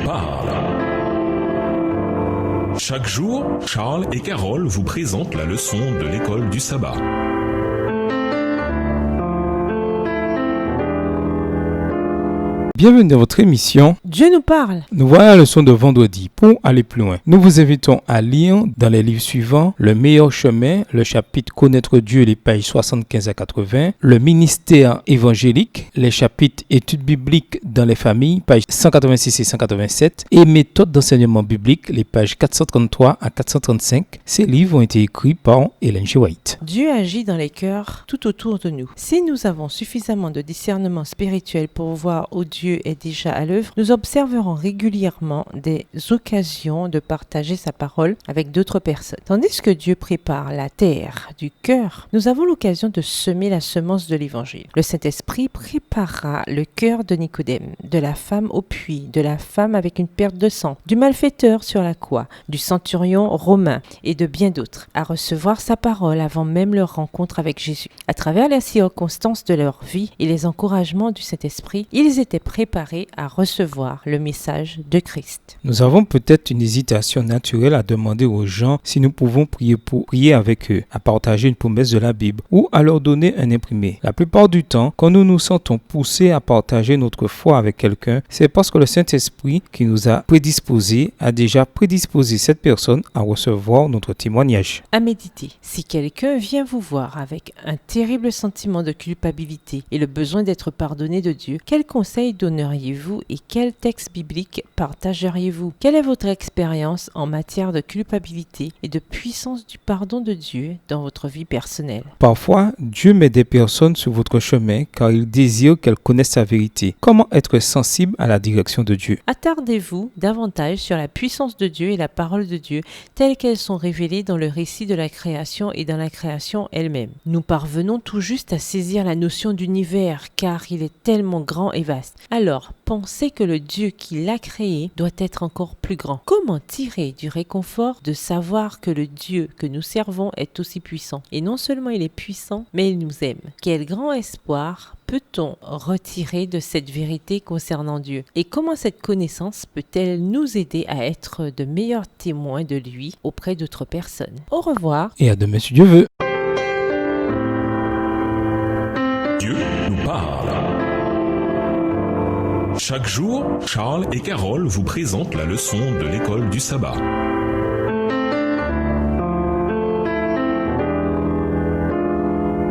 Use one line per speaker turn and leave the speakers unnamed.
parle. Chaque jour, Charles et Carole vous présentent la leçon de l'école du sabbat.
Bienvenue dans votre émission
Dieu nous parle.
Nous voilà la leçon de vendredi. Pour aller plus loin, nous vous invitons à lire dans les livres suivants Le meilleur chemin, le chapitre Connaître Dieu, les pages 75 à 80, Le ministère évangélique, les chapitres Études bibliques dans les familles, pages 186 et 187, et Méthode d'enseignement biblique, les pages 433 à 435. Ces livres ont été écrits par Ellen G. White.
Dieu agit dans les cœurs tout autour de nous. Si nous avons suffisamment de discernement spirituel pour voir où Dieu est déjà à l'œuvre, nous observerons régulièrement des occasions de partager sa parole avec d'autres personnes. Tandis que Dieu prépare la terre du cœur, nous avons l'occasion de semer la semence de l'évangile. Le Saint-Esprit préparera le cœur de Nicodème, de la femme au puits, de la femme avec une perte de sang, du malfaiteur sur la croix, du centurion romain et de bien d'autres, à recevoir sa parole avant même leur rencontre avec Jésus. À travers les circonstances de leur vie et les encouragements du Saint-Esprit, ils étaient préparés à recevoir le message de Christ.
Nous avons peut-être une hésitation naturelle à demander aux gens si nous pouvons prier avec eux, à partager une promesse de la Bible ou à leur donner un imprimé. La plupart du temps, quand nous nous sentons poussés à partager notre foi avec quelqu'un, c'est parce que le Saint-Esprit qui nous a prédisposés a déjà prédisposé cette personne à recevoir notre témoignage.
À méditer. Si quelqu'un vient vous voir avec un terrible sentiment de culpabilité et le besoin d'être pardonné de Dieu, quel conseil donneriez-vous et quel texte biblique partageriez-vous? Quelle est votre expérience en matière de culpabilité et de puissance du pardon de Dieu dans votre vie personnelle?
Parfois, Dieu met des personnes sur votre chemin car il désire qu'elles connaissent sa vérité. Comment être sensible à la direction de Dieu?
Attardez-vous davantage sur la puissance de Dieu et la parole de Dieu telles qu'elles sont révélées dans le récit de la création et dans la création elle-même. Nous parvenons tout juste à saisir la notion d'univers car il est tellement grand et vaste. Alors, pensez que le Dieu qui l'a créé doit être encore plus grand. Comment tirer du réconfort de savoir que le Dieu que nous servons est aussi puissant? Et non seulement il est puissant, mais il nous aime. Quel grand espoir peut-on retirer de cette vérité concernant Dieu? Et comment cette connaissance peut-elle nous aider à être de meilleurs témoins de lui auprès d'autres personnes? Au revoir.
Et à demain si Dieu veut.
Dieu nous parle. Chaque jour, Charles et Carole vous présentent la leçon de l'école du sabbat.